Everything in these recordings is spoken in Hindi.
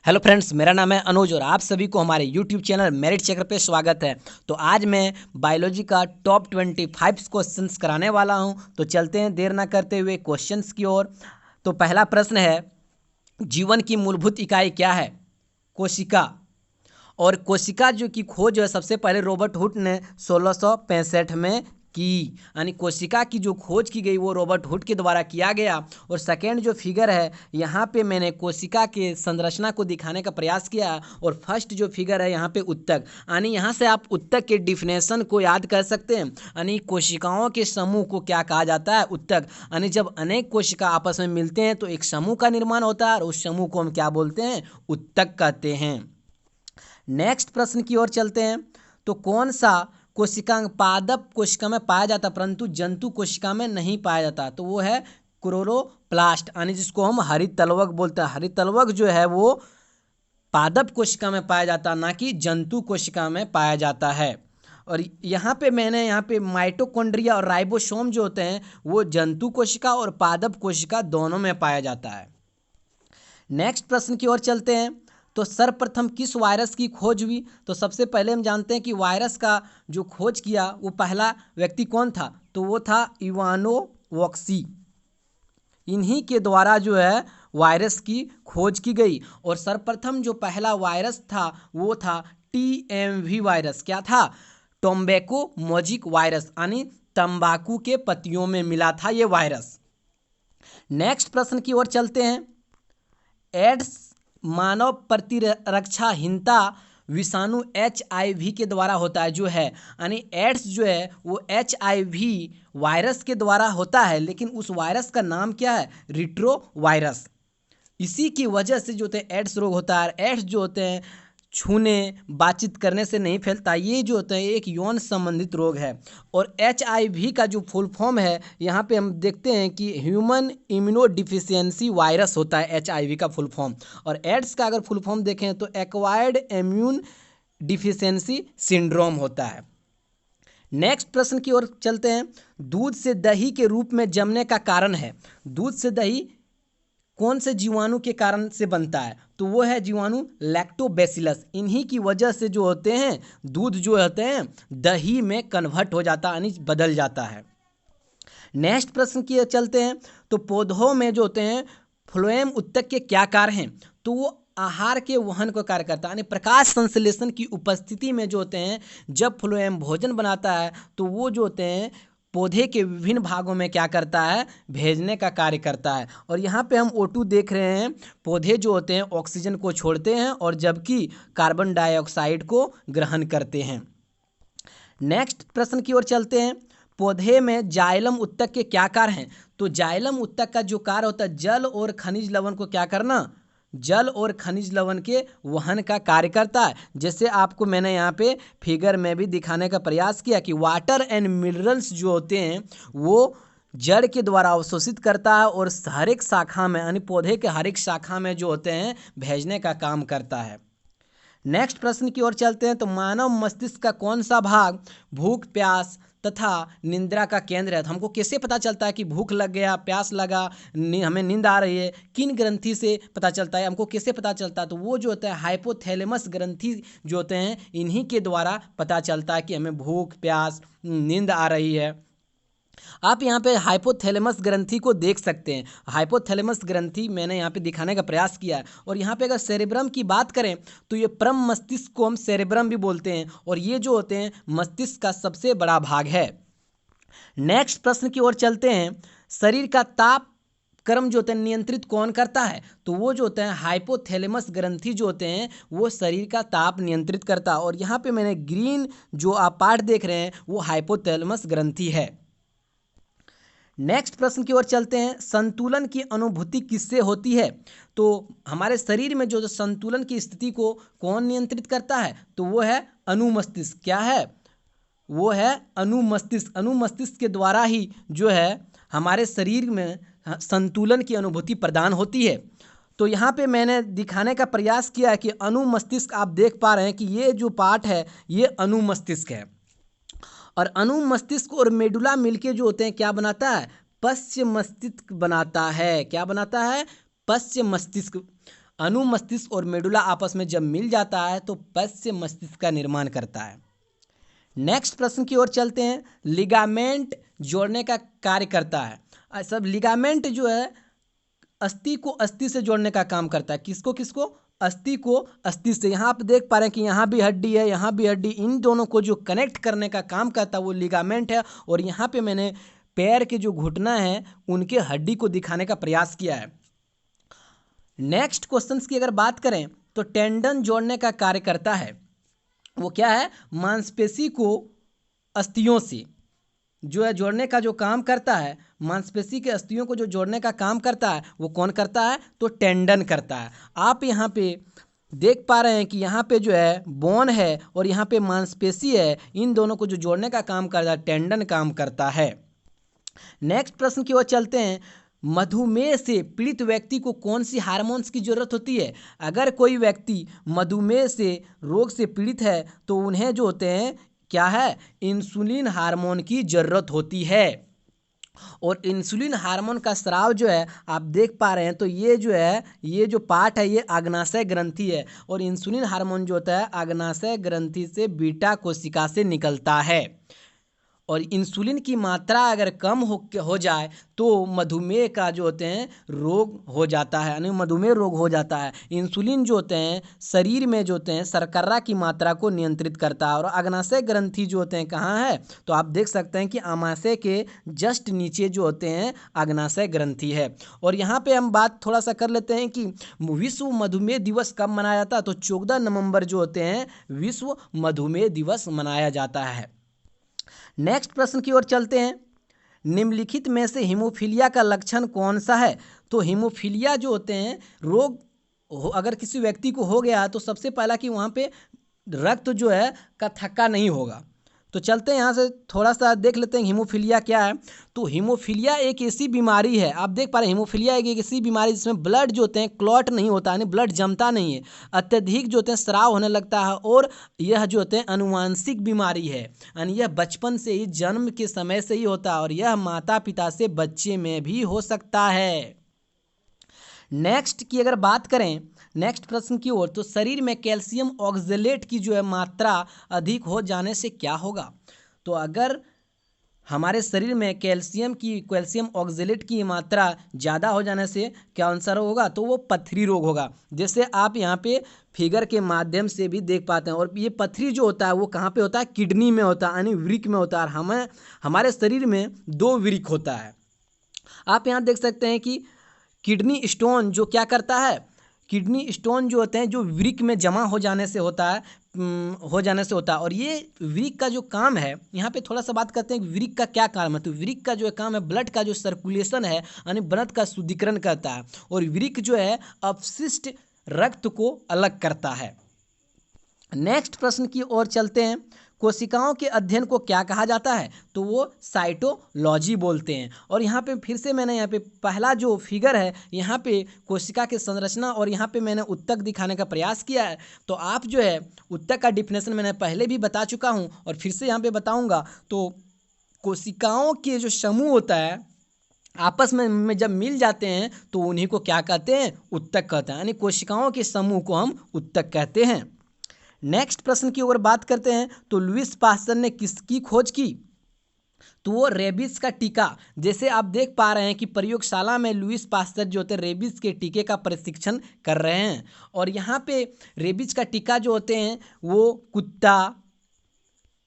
हेलो फ्रेंड्स, मेरा नाम है अनुज और आप सभी को हमारे यूट्यूब चैनल मेरिट चेकर पे स्वागत है। तो आज मैं बायोलॉजी का टॉप 25 क्वेश्चंस कराने वाला हूं। तो चलते हैं देर ना करते हुए क्वेश्चंस की ओर। तो पहला प्रश्न है, जीवन की मूलभूत इकाई क्या है? कोशिका। और कोशिका जो की खोज है सबसे पहले रॉबर्ट हुक ने 1665 में की। यानी कोशिका की जो खोज की गई वो रॉबर्ट हुक के द्वारा किया गया। और सेकेंड जो फिगर है यहाँ पे मैंने कोशिका के संरचना को दिखाने का प्रयास किया। और फर्स्ट जो फिगर है यहाँ पे उत्तक, यानी यहाँ से आप उत्तक के डिफिनेशन को याद कर सकते हैं। यानी कोशिकाओं के समूह को क्या कहा जाता है? उत्तक। यानी जब अनेक कोशिका आपस में मिलते हैं तो एक समूह का निर्माण होता है और उस समूह को हम क्या बोलते हैं? उत्तक कहते हैं। नेक्स्ट प्रश्न की ओर चलते हैं। तो कौन सा कोशिका पादप कोशिका में पाया जाता परंतु जंतु कोशिका में नहीं पाया जाता? तो वो है क्लोरोप्लास्ट, यानी जिसको हम हरित तलवक बोलते हैं। हरित तलवक जो है वो पादप कोशिका में पाया जाता है, ना कि जंतु कोशिका में पाया जाता है। और यहाँ पे माइटोकॉन्ड्रिया और राइबोसोम जो होते हैं वो जंतु कोशिका और पादप कोशिका दोनों में पाया जाता है। नेक्स्ट प्रश्न की ओर चलते हैं। तो सर्वप्रथम किस वायरस की खोज हुई? तो सबसे पहले हम जानते हैं कि वायरस का जो खोज किया वो पहला व्यक्ति कौन था? तो वो था इवानोवॉक्सी। इन्हीं के द्वारा जो है वायरस की खोज की गई। और सर्वप्रथम जो पहला वायरस था वो था TMV वायरस। क्या था? टोम्बैको मोजिक वायरस, यानी तंबाकू के पत्तियों में मिला था ये वायरस। नेक्स्ट प्रश्न की ओर चलते हैं। एड्स मानव प्रतिरक्षाहीनता विषाणु HIV के द्वारा होता है जो है, यानी एड्स जो है वो HIV वायरस के द्वारा होता है। लेकिन उस वायरस का नाम क्या है? Retro virus. इसी की वजह से जो होते हैं एड्स रोग होता है। एड्स जो होते हैं छूने बातचीत करने से नहीं फैलता, ये जो होता है एक यौन संबंधित रोग है। और HIV का जो फुल फॉर्म है यहाँ पे हम देखते हैं कि ह्यूमन इम्यूनो डिफिशियंसी वायरस होता है HIV का फुल फॉर्म। और एड्स का अगर फुल फॉर्म देखें तो एक्वायर्ड इम्यून डिफिशियंसी सिंड्रोम होता है। नेक्स्ट प्रश्न की ओर चलते हैं। दूध से दही के रूप में जमने का कारण है। दूध से दही कौन से जीवाणु के कारण से बनता है? तो वो है जीवाणु लैक्टोबैसिलस। इन्हीं की वजह से जो होते हैं दूध जो होते हैं दही में कन्वर्ट हो जाता है, यानी बदल जाता है। नेक्स्ट प्रश्न की ओर चलते हैं। तो पौधों में जो होते हैं फ्लोएम उत्तक के क्या कार्य हैं? तो वो आहार के वहन को कार्य करता है, यानी प्रकाश संश्लेषण की उपस्थिति में जो होते हैं जब फ्लोएम भोजन बनाता है तो वो जो होते हैं पौधे के विभिन्न भागों में क्या करता है? भेजने का कार्य करता है। और यहाँ पे हम O2 देख रहे हैं। पौधे जो होते हैं ऑक्सीजन को छोड़ते हैं और जबकि कार्बन डाइऑक्साइड को ग्रहण करते हैं। नेक्स्ट प्रश्न की ओर चलते हैं। पौधे में जाइलम उत्तक के क्या कार्य हैं? तो जाइलम उत्तक का जो कार्य होता है जल और खनिज लवण को क्या करना? जल और खनिज लवण के वहन का कार्य करता है। जैसे आपको मैंने यहाँ पे फिगर में भी दिखाने का प्रयास किया कि वाटर एंड मिनरल्स जो होते हैं वो जड़ के द्वारा अवशोषित करता है और हर एक शाखा में, यानी पौधे के हर एक शाखा में जो होते हैं भेजने का काम करता है। नेक्स्ट प्रश्न की ओर चलते हैं। तो मानव मस्तिष्क का कौन सा भाग भूख प्यास तथा निंद्रा का केंद्र है? तो हमको कैसे पता चलता है कि भूख लग गया, प्यास लगा, हमें नींद आ रही है? किन ग्रंथि से पता चलता है? हमको कैसे पता चलता है? तो वो जो होता है हाइपोथैलेमस ग्रंथि जो होते हैं इन्हीं के द्वारा पता चलता है कि हमें भूख प्यास नींद आ रही है। आप यहाँ पे हाइपोथैलेमस ग्रंथि को देख सकते हैं। हाइपोथैलेमस ग्रंथि मैंने यहाँ पे दिखाने का प्रयास किया है। और यहाँ पे अगर सेरेब्रम की बात करें तो ये परम मस्तिष्क को हम सेरेब्रम भी बोलते हैं और ये जो होते हैं मस्तिष्क का सबसे बड़ा भाग है। नेक्स्ट प्रश्न की ओर चलते हैं। शरीर का ताप कर्म जो होते हैं नियंत्रित कौन करता है? तो वो जो होते हैं हाइपोथैलेमस ग्रंथि जो होते हैं वो शरीर का ताप नियंत्रित करता है। और यहाँ पे मैंने ग्रीन जो आप पार्ट देख रहे हैं वो हाइपोथैलेमस ग्रंथि है। नेक्स्ट प्रश्न की ओर चलते हैं। संतुलन की अनुभूति किससे होती है? तो हमारे शरीर में जो संतुलन की स्थिति को कौन नियंत्रित करता है? तो वो है अनुमस्तिष्क। क्या है? वो है अनुमस्तिष्क। अनुमस्तिष्क के द्वारा ही जो है हमारे शरीर में संतुलन की अनुभूति प्रदान होती है। तो यहाँ पे मैंने दिखाने का प्रयास किया है कि अनुमस्तिष्क, आप देख पा रहे हैं कि ये जो पार्ट है ये अनुमस्तिष्क है। और अनुमस्तिष्क और मेडुला मिलके जो होते हैं क्या बनाता है? पश्च मस्तिष्क बनाता है। क्या बनाता है? पश्च मस्तिष्क। अनुमस्तिष्क और मेडुला आपस में जब मिल जाता है तो पश्च मस्तिष्क का निर्माण करता है। नेक्स्ट प्रश्न की ओर चलते हैं। लिगामेंट जोड़ने का कार्य करता है। सब लिगामेंट जो है अस्थि को अस्थि से जोड़ने का काम करता है। किसको किसको? अस्थि को अस्थि से। यहाँ आप देख पा रहे हैं कि यहाँ भी हड्डी है, यहाँ भी हड्डी, इन दोनों को जो कनेक्ट करने का काम करता है वो लिगामेंट है। और यहाँ पे मैंने पैर के जो घुटना है उनके हड्डी को दिखाने का प्रयास किया है। नेक्स्ट क्वेश्चंस की अगर बात करें तो टेंडन जोड़ने का कार्य करता है। वो क्या है? मांसपेशी को अस्थियों से जो है जोड़ने का जो काम करता है, मांसपेशी के अस्थियों को जो जोड़ने का काम करता है वो कौन करता है? तो टेंडन करता है। आप यहाँ पे देख पा रहे हैं कि यहाँ पे जो है बोन है और यहाँ पे मांसपेशी है, इन दोनों को जो जोड़ने का काम करता है टेंडन काम करता है। नेक्स्ट प्रश्न की ओर चलते हैं। मधुमेह से पीड़ित व्यक्ति को कौन सी हार्मोन्स की जरूरत होती है? अगर कोई व्यक्ति मधुमेह से रोग से पीड़ित है तो उन्हें जो होते हैं क्या है? इंसुलिन हार्मोन की जरूरत होती है। और इंसुलिन हार्मोन का स्राव जो है आप देख पा रहे हैं, तो ये जो है ये जो पार्ट है ये अग्नाशय ग्रंथि है। और इंसुलिन हार्मोन जो होता है अग्नाशय ग्रंथि से बीटा कोशिका से निकलता है। और इंसुलिन की मात्रा अगर कम हो जाए तो मधुमेह का जो होते हैं रोग हो जाता है, यानी मधुमेह रोग हो जाता है। इंसुलिन जो होते हैं शरीर में जो होते हैं शर्करा की मात्रा को नियंत्रित करता है। और अग्नाशय ग्रंथि जो होते हैं कहाँ है? तो आप देख सकते हैं कि आमाशय के जस्ट नीचे जो होते हैं अग्नाशय ग्रंथि है। और यहाँ पे हम बात थोड़ा सा कर लेते हैं कि विश्व मधुमेह दिवस कब मनाया जाता है? तो 14 नवंबर जो होते हैं विश्व मधुमेह दिवस मनाया जाता है। नेक्स्ट प्रश्न की ओर चलते हैं। निम्नलिखित में से हीमोफीलिया का लक्षण कौन सा है? तो हीमोफीलिया जो होते हैं रोग अगर किसी व्यक्ति को हो गया तो सबसे पहला कि वहाँ पे रक्त जो है का थक्का नहीं होगा। तो चलते हैं यहाँ से थोड़ा सा देख लेते हैं हीमोफीलिया क्या है। तो हीमोफीलिया एक ऐसी बीमारी है, आप देख पा रहे हैं हीमोफीलिया एक ऐसी बीमारी जिसमें ब्लड जो होते हैं क्लॉट नहीं होता, यानी ब्लड जमता नहीं है, अत्यधिक जो होते हैं स्राव होने लगता है। और यह जो होते हैं अनुवांशिक बीमारी है, यानी यह बचपन से ही जन्म के समय से ही होता है और यह माता पिता से बच्चे में भी हो सकता है। नेक्स्ट की अगर बात करें नेक्स्ट प्रश्न की ओर, तो शरीर में कैल्शियम ऑक्जेलेट की जो है मात्रा अधिक हो जाने से क्या होगा? तो अगर हमारे शरीर में कैल्शियम ऑक्जेलेट की मात्रा ज़्यादा हो जाने से क्या आंसर होगा? तो वो पथरी रोग होगा। जैसे आप यहाँ पे फिगर के माध्यम से भी देख पाते हैं। और ये पथरी जो होता है वो कहाँ पे होता है? किडनी में होता है, यानी वृक्क में होता है। हमारे शरीर में 2 वृक्क होता है। आप यहाँ देख सकते हैं कि किडनी स्टोन जो क्या करता है? किडनी स्टोन जो होते हैं जो वृक्क में जमा हो जाने से होता है और ये वृक्क का जो काम है, यहाँ पे थोड़ा सा बात करते हैं कि वृक्क का क्या काम है। तो वृक्क का जो काम है ब्लड का जो सर्कुलेशन है, यानी ब्लड का शुद्धिकरण करता है। और वृक्क जो है अपशिष्ट रक्त को अलग करता है। नेक्स्ट प्रश्न की ओर चलते हैं। कोशिकाओं के अध्ययन को क्या कहा जाता है? तो वो साइटोलॉजी बोलते हैं। और यहाँ पे फिर से मैंने यहाँ पे पहला जो फिगर है यहाँ पे कोशिका की संरचना और यहाँ पे मैंने उत्तक दिखाने का प्रयास किया है। तो आप जो है उत्तक का डिफिनेशन मैंने पहले भी बता चुका हूँ और फिर से यहाँ पे बताऊँगा। तो कोशिकाओं के जो समूह होता है आपस में जब मिल जाते हैं तो उन्हीं को क्या कहते हैं? उत्तक कहते हैं, यानी कोशिकाओं के समूह को हम उत्तक कहते हैं। नेक्स्ट प्रश्न की ओर बात करते हैं। तो लुईस पास्चर ने किसकी खोज की? तो वो रेबीज का टीका। जैसे आप देख पा रहे हैं कि प्रयोगशाला में लुईस पास्चर जो होते हैं रेबीज के टीके का प्रशिक्षण कर रहे हैं। और यहाँ पे रेबीज का टीका जो होते हैं वो कुत्ता,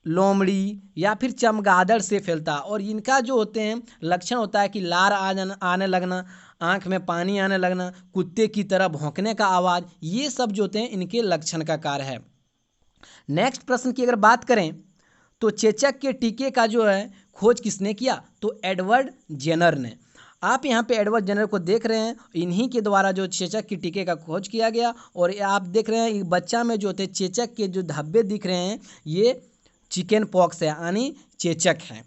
लोमड़ी या फिर चमगादड़ से फैलता। और इनका जो होते हैं लक्षण होता है कि लार आने लगना, आँख में पानी आने लगना, कुत्ते की तरह भौंकने का आवाज़, ये सब जो होते हैं इनके लक्षण का कार्य है। नेक्स्ट प्रश्न की अगर बात करें तो चेचक के टीके का जो है खोज किसने किया? तो एडवर्ड जेनर ने। आप यहाँ पे एडवर्ड जेनर को देख रहे हैं, इन्हीं के द्वारा जो चेचक के टीके का खोज किया गया। और आप देख रहे हैं बच्चा में जो होते हैं चेचक के जो धब्बे दिख रहे हैं ये चिकन पॉक्स है, यानी चेचक है।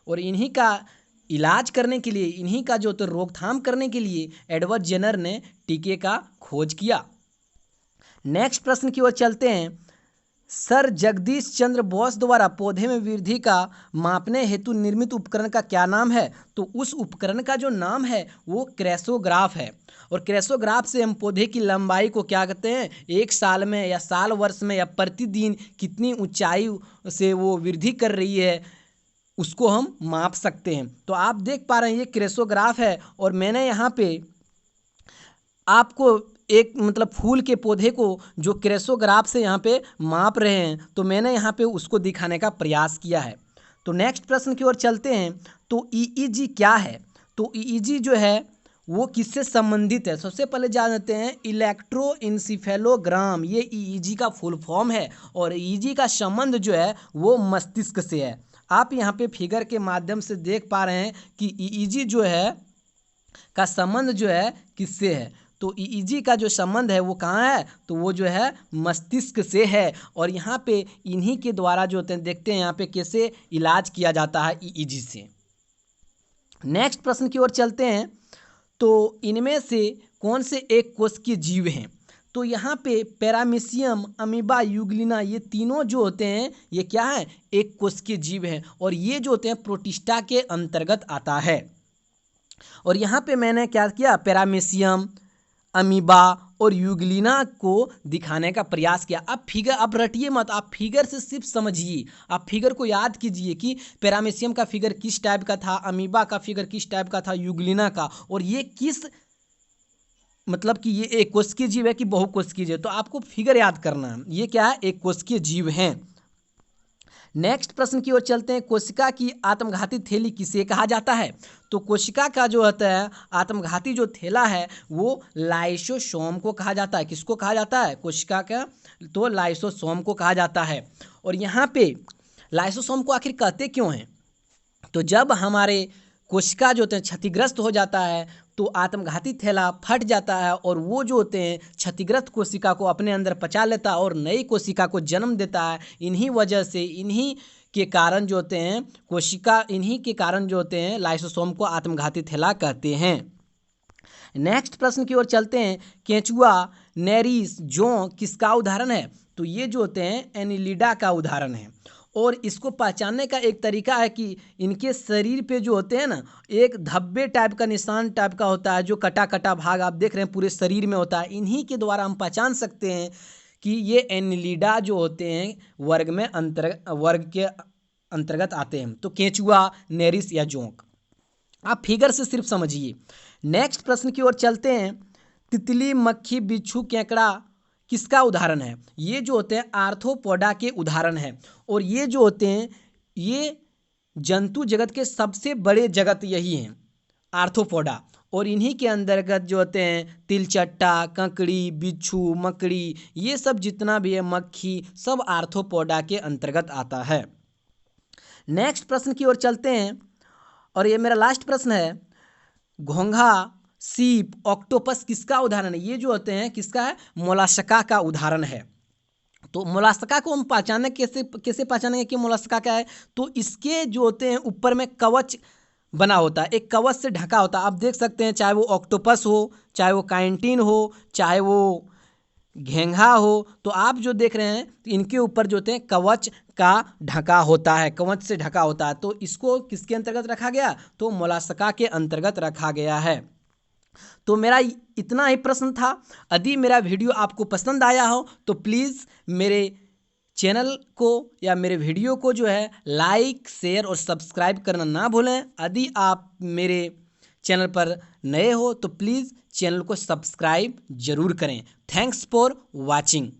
और इन्हीं का इलाज करने के लिए, इन्हीं का जो होता है रोकथाम करने के लिए एडवर्ड जेनर ने टीके का खोज किया। नेक्स्ट प्रश्न की ओर चलते हैं। सर जगदीश चंद्र बोस द्वारा पौधे में वृद्धि का मापने हेतु निर्मित उपकरण का क्या नाम है? तो उस उपकरण का जो नाम है वो क्रेसोग्राफ है। और क्रेसोग्राफ से हम पौधे की लंबाई को क्या कहते हैं, एक साल में या साल वर्ष में या प्रतिदिन कितनी ऊंचाई से वो वृद्धि कर रही है उसको हम माप सकते हैं। तो आप देख पा रहे हैं ये क्रेसोग्राफ है और मैंने यहाँ पे आपको एक मतलब फूल के पौधे को जो क्रेसोग्राफ से यहाँ पे माप रहे हैं तो मैंने यहाँ पे उसको दिखाने का प्रयास किया है। तो नेक्स्ट प्रश्न की ओर चलते हैं। तो ईईजी क्या है? तो ईईजी जो है वो किससे संबंधित है? सबसे पहले जानते हैं इलेक्ट्रोइंसिफेलोग्राम, ये ईईजी का फुल फॉर्म है और ईईजी का संबंध जो है वो मस्तिष्क से है। आप यहाँ पे फिगर के माध्यम से देख पा रहे हैं कि ईईजी जो है का संबंध जो है किससे है? तो ईईजी का जो संबंध है वो कहाँ है? तो वो जो है मस्तिष्क से है। और यहाँ पे इन्हीं के द्वारा जो होते हैं देखते हैं यहाँ पे कैसे इलाज किया जाता है ईईजी से। नेक्स्ट प्रश्न की ओर चलते हैं। तो इनमें से कौन से एक कोशिकीय जीव हैं? तो यहाँ पे पैरामीशियम, अमीबा, यूग्लिना, ये तीनों जो होते हैं ये क्या है? एक कोशिकीय जीव है और ये जो होते हैं प्रोटिस्टा के अंतर्गत आता है। और यहाँ पे मैंने क्या किया, पैरामीशियम, अमीबा और यूग्लिना को दिखाने का प्रयास किया। अब फिगर आप रटिए मत, आप फिगर से सिर्फ समझिए, आप फिगर को याद कीजिए कि पैरामीशियम का फिगर किस टाइप का था, अमीबा का फिगर किस टाइप का था, यूग्लिना का, और ये किस मतलब कि ये एक कोशिकीय जीव है कि बहुकोशिकीय जीव है। तो आपको फिगर याद करना है, ये क्या है, एक कोशिकीय जीव है। नेक्स्ट प्रश्न की ओर चलते हैं। कोशिका की आत्मघाती थैली किसे कहा जाता है? तो कोशिका का जो होता है आत्मघाती जो थैला है वो लाइसोसोम को कहा जाता है। किसको कहा जाता है? कोशिका का तो लाइसोसोम को कहा जाता है। और यहाँ पे लाइसोसोम को आखिर कहते क्यों हैं? तो जब हमारे कोशिका जो होते हैं क्षतिग्रस्त हो जाता है तो आत्मघाती थैला फट जाता है और वो जो होते हैं क्षतिग्रस्त कोशिका को अपने अंदर पचा लेता है और नई कोशिका को जन्म देता है। इन्हीं वजह से, इन्हीं के कारण जो होते हैं कोशिका, इन्हीं के कारण जो होते हैं लाइसोसोम को आत्मघाती थैला कहते हैं। नेक्स्ट प्रश्न की ओर चलते हैं। केंचुआ, नेरिस, जोंक किसका उदाहरण है? तो ये जो होते हैं एनिलिडा का उदाहरण है। और इसको पहचानने का एक तरीका है कि इनके शरीर पे जो होते हैं ना एक धब्बे टाइप का, निशान टाइप का होता है, जो कटा कटा भाग आप देख रहे हैं पूरे शरीर में होता है। इन्हीं के द्वारा हम पहचान सकते हैं कि ये एनिलिडा जो होते हैं वर्ग के अंतर्गत आते हैं। तो केंचुआ, नेरिस या जोंक, आप फिगर से सिर्फ समझिए। नेक्स्ट प्रश्न की ओर चलते हैं। तितली, मक्खी, बिच्छू, केकड़ा किसका उदाहरण है? ये जो होते हैं आर्थ्रोपोडा के उदाहरण है। और ये जो होते हैं ये जंतु जगत के सबसे बड़े जगत यही हैं, आर्थ्रोपोडा। और इन्हीं के अंतर्गत जो होते हैं तिलचट्टा, कंकड़ी, बिच्छू, मकड़ी, ये सब जितना भी है, मक्खी, सब आर्थ्रोपोडा के अंतर्गत आता है। नेक्स्ट प्रश्न की ओर चलते हैं और ये मेरा लास्ट प्रश्न है। घोंघा, सीप, ऑक्टोपस किसका उदाहरण है? ये जो होते हैं किसका है? मोलास्का का उदाहरण है। तो मोलास्का को हम पहचाने कैसे पहचानेंगे कि मोलास्का क्या है? तो इसके जो होते हैं ऊपर में कवच बना होता है, एक कवच से ढका होता है। आप देख सकते हैं चाहे वो ऑक्टोपस हो, चाहे वो काइंटीन हो, चाहे वो घेंघा हो, तो आप जो देख रहे हैं तो इनके ऊपर जो होते हैं कवच का ढका होता है, कवच से ढका होता है। तो इसको किसके अंतर्गत रखा गया? तो मोलास्का के अंतर्गत रखा गया है। तो मेरा इतना ही प्रश्न था। यदि मेरा वीडियो आपको पसंद आया हो तो प्लीज़ मेरे चैनल को या मेरे वीडियो को जो है लाइक, शेयर और सब्सक्राइब करना ना भूलें। यदि आप मेरे चैनल पर नए हो तो प्लीज़ चैनल को सब्सक्राइब जरूर करें। Thanks for watching.